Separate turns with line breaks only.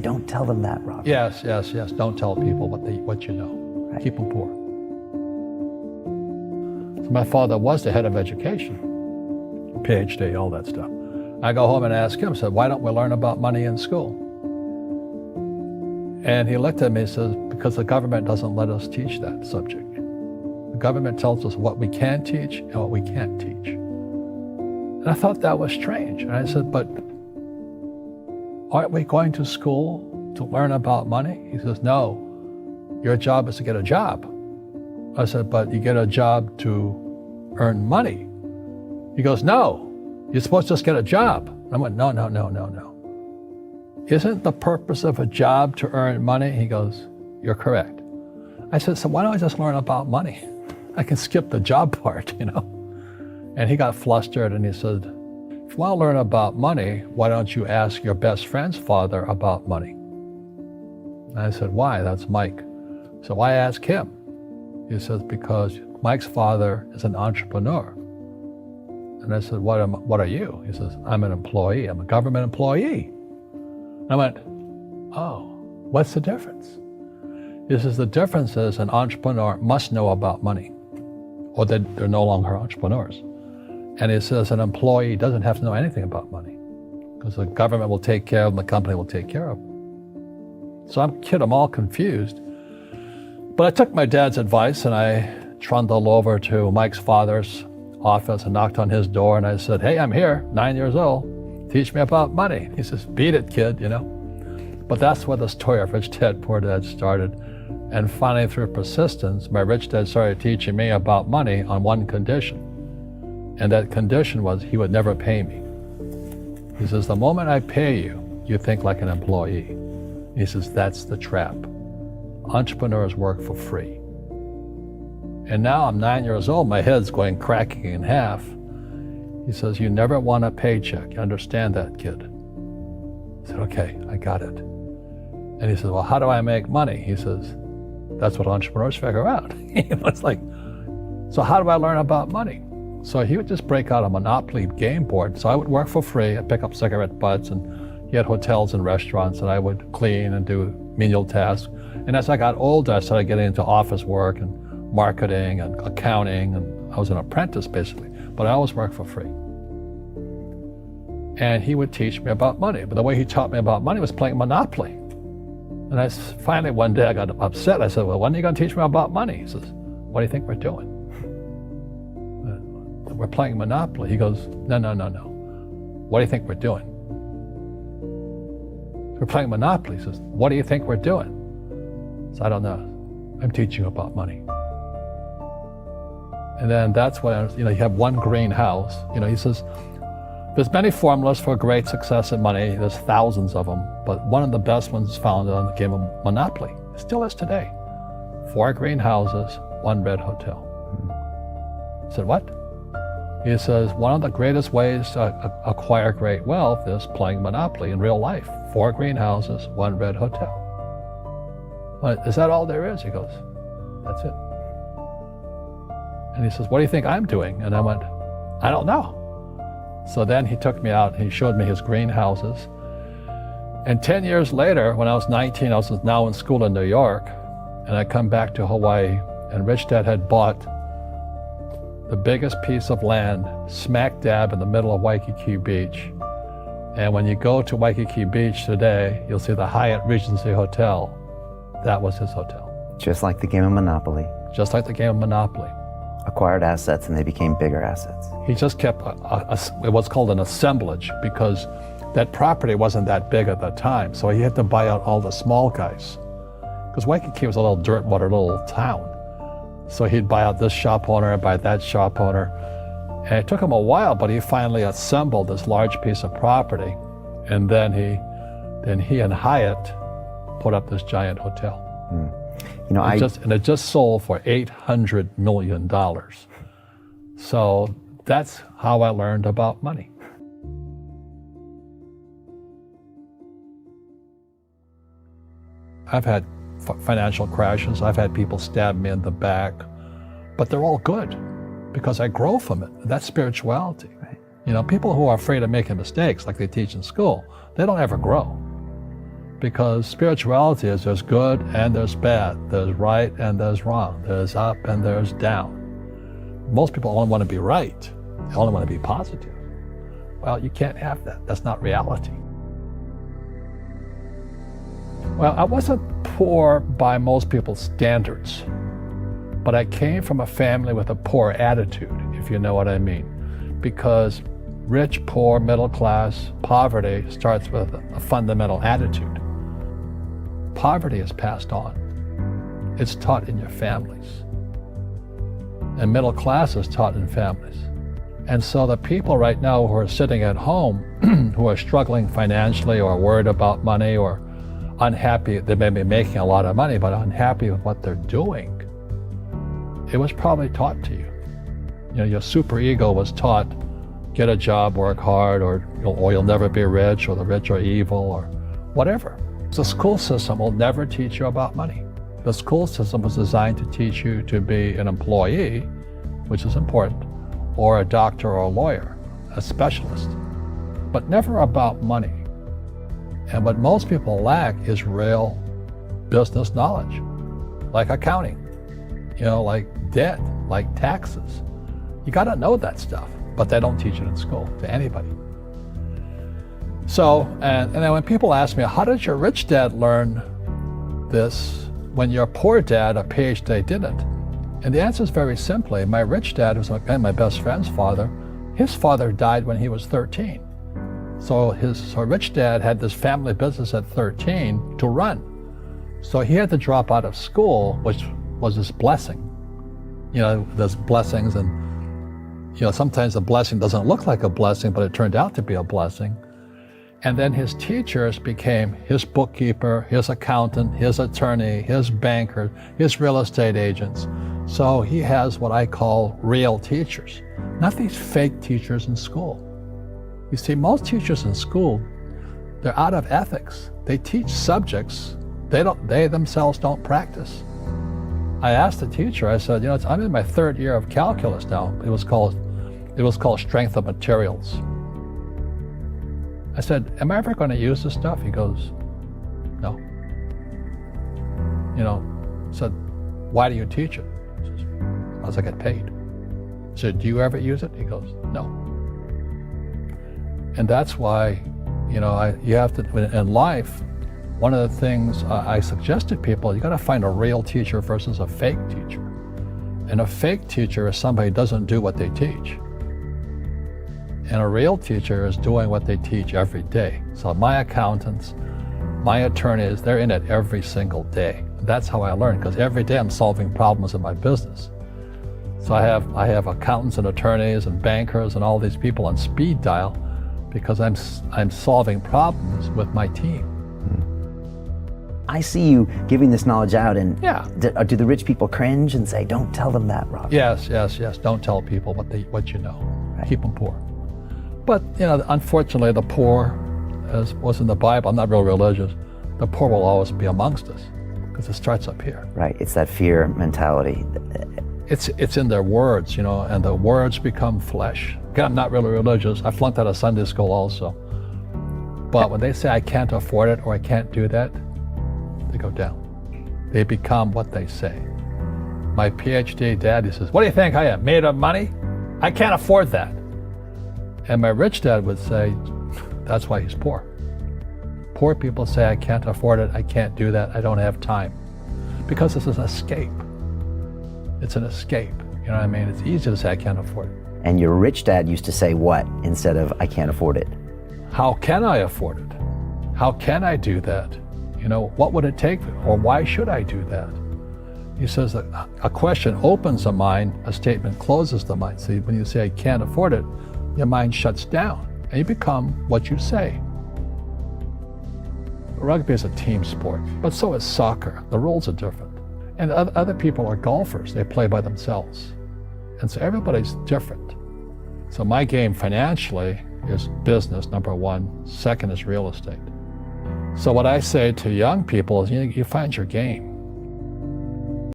Don't tell them that, Robert.
Yes. Don't tell people what you know.
Right.
Keep them poor. So my father was the head of education, PhD, all that stuff. I go home and ask him, said, why don't we learn about money in school? And he looked at me and says, because the government doesn't let us teach that subject. The government tells us what we can teach and what we can't teach. And I thought that was strange. And I said, but aren't we going to school to learn about money? He says, no, your job is to get a job. I said, but you get a job to earn money. He goes, no, you're supposed to just get a job. And I went, no. Isn't the purpose of a job to earn money? He goes, you're correct. I said, so why don't I just learn about money? I can skip the job part, you know? And he got flustered and he said, if you want to learn about money, why don't you ask your best friend's father about money? And I said, why? That's Mike. So why ask him? He says, because Mike's father is an entrepreneur. And I said, what are you? He says, I'm an employee. I'm a government employee. I went, oh, what's the difference? He says, the difference is an entrepreneur must know about money, or they're no longer entrepreneurs. And he says an employee doesn't have to know anything about money, because the government will take care of them, the company will take care of them. So I'm all confused. But I took my dad's advice and I trundled over to Mike's father's office and knocked on his door and I said, hey, I'm here, 9 years old. Teach me about money. He says, beat it, kid, you know. But that's where the story of Rich Dad, Poor Dad started. And finally, through persistence, my rich dad started teaching me about money on one condition. And that condition was he would never pay me. He says, the moment I pay you, you think like an employee. He says, that's the trap. Entrepreneurs work for free. And now I'm 9 years old, my head's going cracking in half. He says, you never want a paycheck. You understand that, kid? I said, okay, I got it. And he says, well, how do I make money? He says, that's what entrepreneurs figure out. He was like, so how do I learn about money? So he would just break out a Monopoly game board. So I would work for free. I'd pick up cigarette butts, and he had hotels and restaurants, and I would clean and do menial tasks. And as I got older, I started getting into office work and marketing and accounting, and I was an apprentice basically, but I always worked for free. And he would teach me about money, but the way he taught me about money was playing Monopoly. And finally one day I got upset. I said, well, when are you going to teach me about money? He says, what do you think we're doing? We're playing Monopoly. He goes, no. What do you think we're doing? We're playing Monopoly. He says, what do you think we're doing? So I don't know. I'm teaching you about money. And then that's when, you have one green house. He says, there's many formulas for great success in money. There's thousands of them, but one of the best ones is found on the game of Monopoly. It still is today. 4 green houses, 1 red hotel. I said, what? He says, one of the greatest ways to acquire great wealth is playing Monopoly in real life. 4 green houses, 1 red hotel. But is that all there is? He goes, that's it. And he says, what do you think I'm doing? And I went, I don't know. So then he took me out and he showed me his greenhouses. And 10 years later, when I was 19, I was now in school in New York, and I come back to Hawaii, and Rich Dad had bought the biggest piece of land smack dab in the middle of Waikiki Beach. And when you go to Waikiki Beach today, you'll see the Hyatt Regency Hotel. That was his hotel.
Just like the game of Monopoly.
Just like the game of Monopoly.
Acquired assets and they became bigger assets.
He just kept what's called an assemblage, because that property wasn't that big at the time. So he had to buy out all the small guys. Because Waikiki was a little dirt water little town. So he'd buy out this shop owner, buy that shop owner. And it took him a while, but he finally assembled this large piece of property. And then he and Hyatt put up this giant hotel. It just sold for $800 million. So that's how I learned about money. I've had financial crashes. I've had people stab me in the back, but they're all good because I grow from it. That's spirituality. Right. People who are afraid of making mistakes, like they teach in school, they don't ever grow. because spirituality is there's good and there's bad, there's right and there's wrong, there's up and there's down. Most people only want to be right, they only want to be positive. Well, you can't have that. That's not reality. Well, I wasn't poor by most people's standards, but I came from a family with a poor attitude, if you know what I mean. Because rich, poor, middle class, poverty starts with a fundamental attitude. Poverty is passed on. It's taught in your families. And middle class is taught in families. And so the people right now who are sitting at home, who are struggling financially or worried about money or unhappy, they may be making a lot of money, but unhappy with what they're doing, it was probably taught to you. You know, your superego was taught, get a job, work hard, or you'll never be rich, or the rich are evil, or whatever. The school system will never teach you about money. The school system was designed to teach you to be an employee, which is important, or a doctor or a lawyer, a specialist, but never about money. And what most people lack is real business knowledge, like accounting, like debt, like taxes. You got to know that stuff, but they don't teach it in school to anybody. So, and then when people ask me, how did your rich dad learn this when your poor dad, a PhD, didn't? And the answer is very simply, my rich dad, who's my best friend's father, his father died when he was 13. So his rich dad had this family business at 13 to run. So he had to drop out of school, which was his blessing. There's blessings, and sometimes the blessing doesn't look like a blessing, but it turned out to be a blessing. And then his teachers became his bookkeeper, his accountant, his attorney, his banker, his real estate agents. So he has what I call real teachers, not these fake teachers in school. You see, most teachers in school, they're out of ethics. They teach subjects they themselves don't practice. I asked the teacher, I said, I'm in my third year of calculus now. It was called strength of materials. I said, am I ever going to use this stuff? He goes, no. I said, why do you teach it? He says, because I get paid. I said, do you ever use it? He goes, no. And that's why, you have to, in life, one of the things I suggest to people, you got to find a real teacher versus a fake teacher. And a fake teacher is somebody who doesn't do what they teach. And a real teacher is doing what they teach every day. So my accountants, my attorneys, they're in it every single day. That's how I learn, because every day I'm solving problems in my business. So I have accountants and attorneys and bankers and all these people on speed dial because I'm solving problems with my team.
I see you giving this knowledge out, and
yeah.
Do the rich people cringe and say, don't tell them that, Rob?
Yes. Don't tell people what you know.
Right.
Keep them poor. But, unfortunately, the poor, as was in the Bible, I'm not real religious, the poor will always be amongst us because it starts up here.
Right, it's that fear mentality.
It's in their words, and the words become flesh. Again, I'm not really religious. I flunked out of Sunday school also. But when they say I can't afford it or I can't do that, they go down. They become what they say. My PhD dad, he says, what do you think I am, made of money? I can't afford that. And my rich dad would say, that's why he's poor. Poor people say, I can't afford it, I can't do that, I don't have time. Because this is an escape. It's an escape, you know what I mean? It's easy to say, I can't afford it.
And your rich dad used to say what instead of, I can't afford it?
How can I afford it? How can I do that? What would it take, or why should I do that? He says that a question opens the mind, a statement closes the mind. See, when you say, I can't afford it, your mind shuts down, and you become what you say. Rugby is a team sport, but so is soccer. The rules are different. And other people are golfers. They play by themselves. And so everybody's different. So my game financially is business, number one. Second is real estate. So what I say to young people is, you find your game.